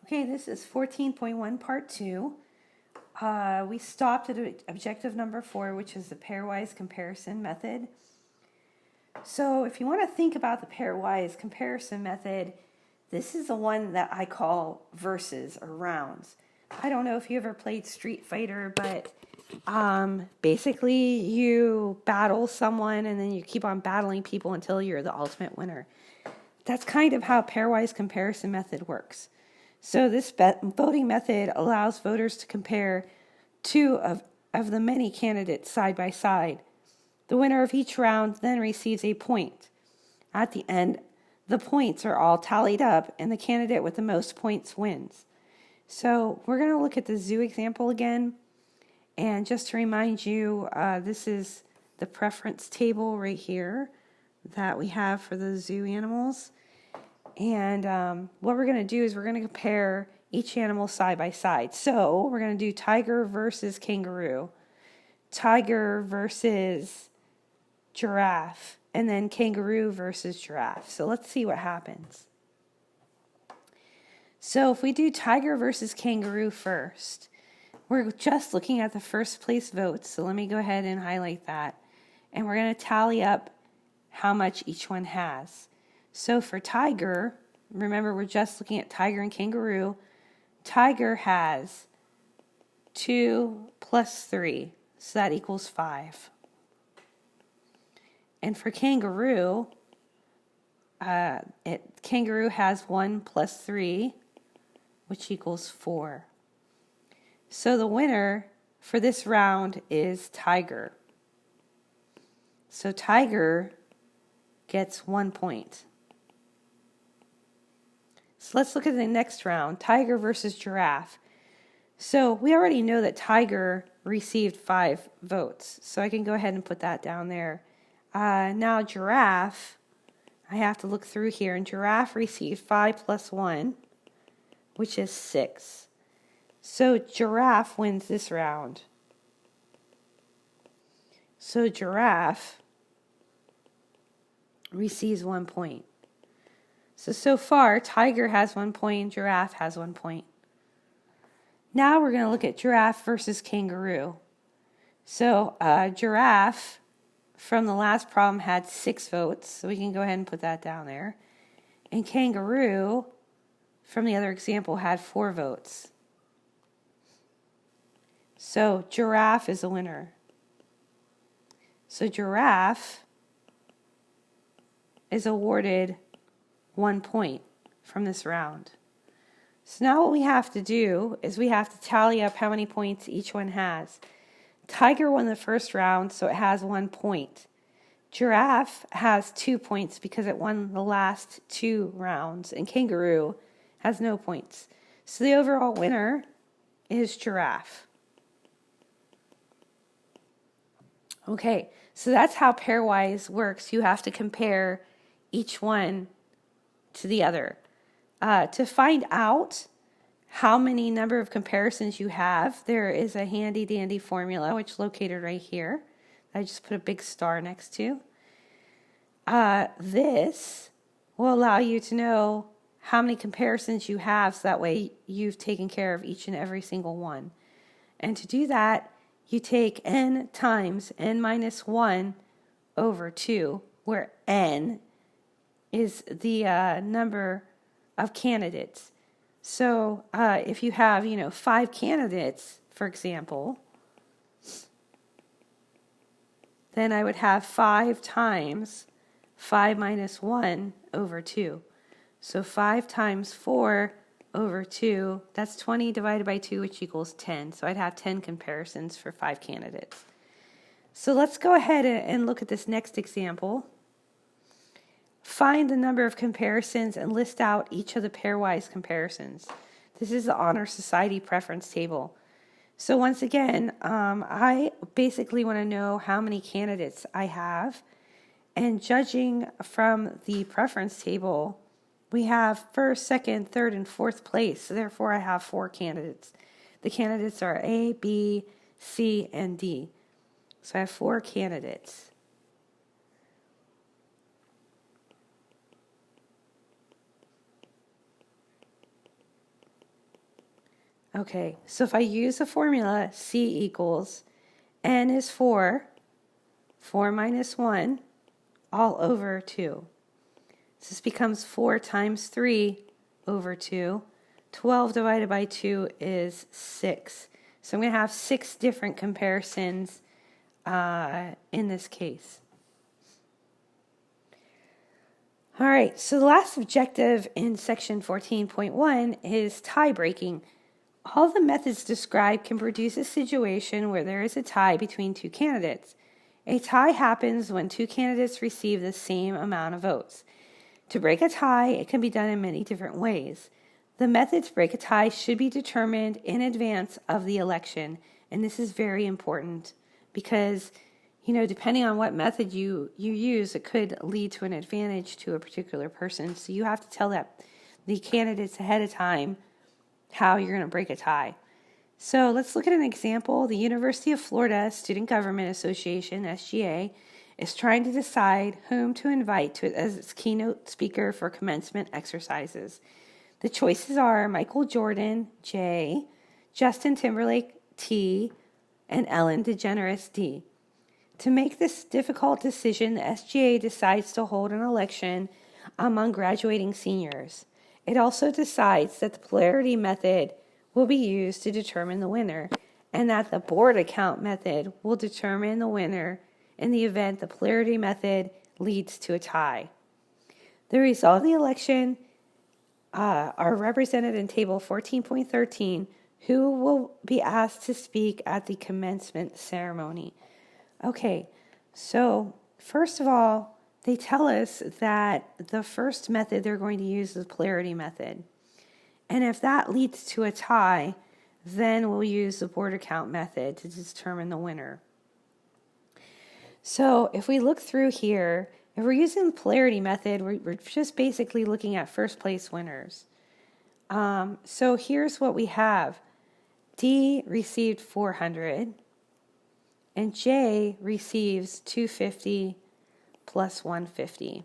Okay, this is 14.1 part 2. We stopped at objective number 4, which is the pairwise comparison method. So if you want to think about the pairwise comparison method, this is the one that I call versus or rounds. I don't know if you ever played Street Fighter, but basically you battle someone and then you keep on battling people until you're the ultimate winner. That's kind of how pairwise comparison method works. So this voting method allows voters to compare two of the many candidates side by side. The winner of each round then receives a point. At the end, the points are all tallied up and the candidate with the most points wins. So we're going to look at the zoo example again. And just to remind you, this is the preference table right here that we have for the zoo animals. And what we're going to do is we're going to compare each animal side by side. So we're going to do tiger versus kangaroo, tiger versus giraffe, and then kangaroo versus giraffe. So let's see what happens. So if we do tiger versus kangaroo first, we're just looking at the first place votes. So let me go ahead and highlight that. And we're going to tally up how much each one has. So for tiger, remember we're just looking at tiger and kangaroo. Tiger has 2 plus 3, so that equals 5. And for kangaroo, kangaroo has 1 plus 3, which equals 4. So the winner for this round is tiger. So tiger gets 1 point. So let's look at the next round, tiger versus giraffe. So we already know that tiger received 5 votes, so I can go ahead and put that down there. Now giraffe, I have to look through here, and giraffe received 5 plus 1, which is 6. So giraffe wins this round. So giraffe receives 1 point. So far, tiger has 1 point, giraffe has 1 point. Now we're going to look at giraffe versus kangaroo. So giraffe from the last problem had 6 votes, so we can go ahead and put that down there. And kangaroo from the other example had 4 votes. So giraffe is a winner. So giraffe is awarded 1 point from this round. So now what we have to do is we have to tally up how many points each one has. Tiger won the first round, so it has 1 point. Giraffe has 2 points because it won the last 2 rounds, and kangaroo has no points. So the overall winner is giraffe. Okay, so that's how pairwise works. You have to compare each one to the other. To find out how many number of comparisons you have, there is a handy dandy formula which is located right here. I just put a big star next to. This will allow you to know how many comparisons you have, so that way you've taken care of each and every single one. And to do that, you take n times n minus 1 over 2, where n is the number of candidates. So if you have, 5 candidates, for example, then I would have 5 times 5 minus 1 over 2. So 5 times 4 over 2, that's 20 divided by 2, which equals 10. So I'd have 10 comparisons for 5 candidates. So let's go ahead and look at this next example. Find the number of comparisons and list out each of the pairwise comparisons. This is the Honor Society preference table. So once again, I basically want to know how many candidates I have. And judging from the preference table, we have first, second, third, and fourth place. So therefore, I have 4 candidates. The candidates are A, B, C, and D. So I have 4 candidates. Okay, so if I use the formula, C equals N is 4, 4 minus 1, all over 2. So this becomes 4 times 3 over 2. 12 divided by 2 is 6. So I'm going to have 6 different comparisons in this case. All right, so the last objective in section 14.1 is tie breaking. All the methods described can produce a situation where there is a tie between two candidates. A tie happens when two candidates receive the same amount of votes. To break a tie, it can be done in many different ways. The method to break a tie should be determined in advance of the election, and this is very important because, depending on what method you use, it could lead to an advantage to a particular person. So you have to tell the candidates ahead of time how you're going to break a tie. So let's look at an example. The University of Florida Student Government Association, SGA, is trying to decide whom to invite to as its keynote speaker for commencement exercises. The choices are Michael Jordan, J, Justin Timberlake, T, and Ellen DeGeneres, D. To make this difficult decision, the SGA decides to hold an election among graduating seniors. It also decides that the Polarity Method will be used to determine the winner, and that the board account method will determine the winner in the event the Polarity Method leads to a tie. The result of the election are represented in Table 14.13, who will be asked to speak at the commencement ceremony. Okay, so first of all, they tell us that the first method they're going to use is the Polarity Method. And if that leads to a tie, then we'll use the board account method to determine the winner. So if we look through here, if we're using the Polarity Method, we're just basically looking at first place winners. So here's what we have. D received 400, and J receives 250 plus 150.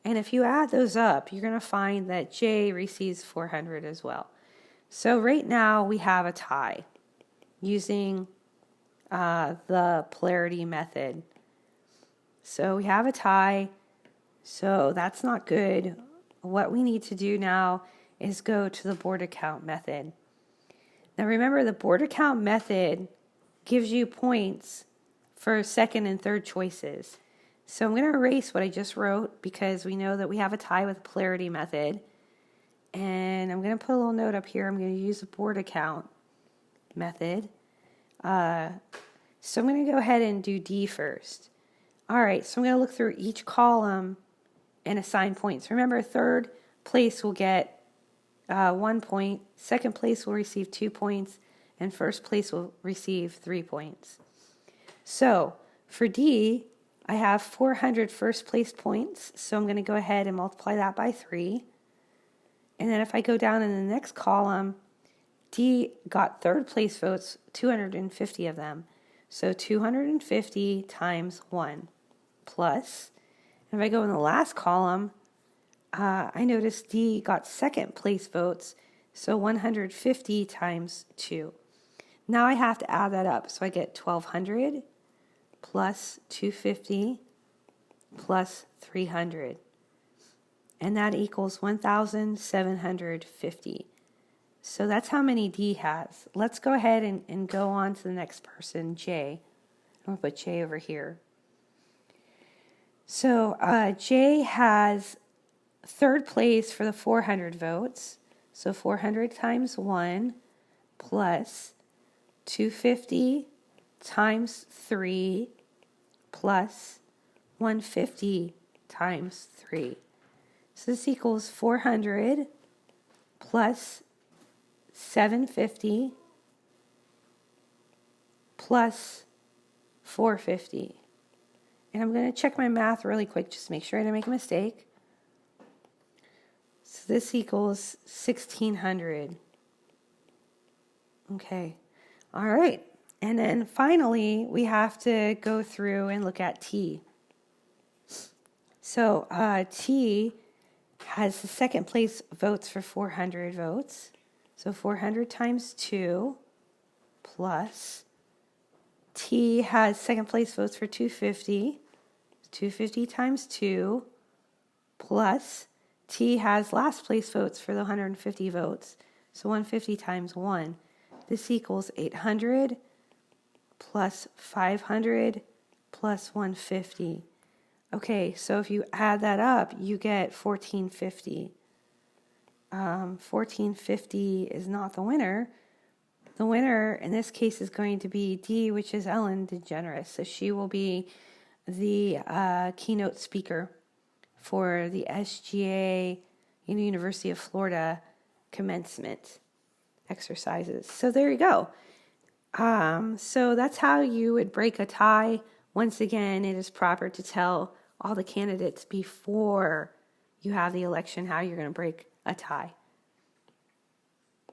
And if you add those up, you're going to find that J receives 400 as well. So right now we have a tie using the Polarity Method. So we have a tie, so that's not good. What we need to do now is go to the board account method. Now remember, the board account method gives you points for second and third choices. So I'm going to erase what I just wrote because we know that we have a tie with the Polarity Method. And I'm going to put a little note up here. I'm going to use the board account method. So I'm going to go ahead and do D first. All right, so I'm going to look through each column and assign points. Remember, third place will get 1 point, second place will receive 2 points, and first place will receive 3 points. So for D, I have 400 first place points, so I'm going to go ahead and multiply that by 3. And then if I go down in the next column, D got third place votes, 250 of them. So 250 times 1 plus. And if I go in the last column, I notice D got second place votes, so 150 times 2. Now I have to add that up. So I get 1,200 plus 250 plus 300. And that equals 1,750. So that's how many D has. Let's go ahead and go on to the next person, J. I'm going to put J over here. So J has third place for the 400 votes. So 400 times 1 plus 250 times 3 plus 150 times 3. So this equals 400 plus 750 plus 450. And I'm going to check my math really quick just to make sure I didn't make a mistake. So this equals 1,600. Okay. All right. And then finally, we have to go through and look at T. So T has the second place votes for 400 votes. So 400 times 2 plus T has second place votes for 250. 250 times 2 plus T has last place votes for the 150 votes. So 150 times 1. This equals 800 plus 500 plus 150. Okay, so if you add that up, you get 1450. 1450 is not the winner. The winner in this case is going to be D, which is Ellen DeGeneres. So she will be the keynote speaker for the SGA University of Florida commencement exercises. So there you go. So that's how you would break a tie. Once again, it is proper to tell all the candidates before you have the election how you're going to break a tie.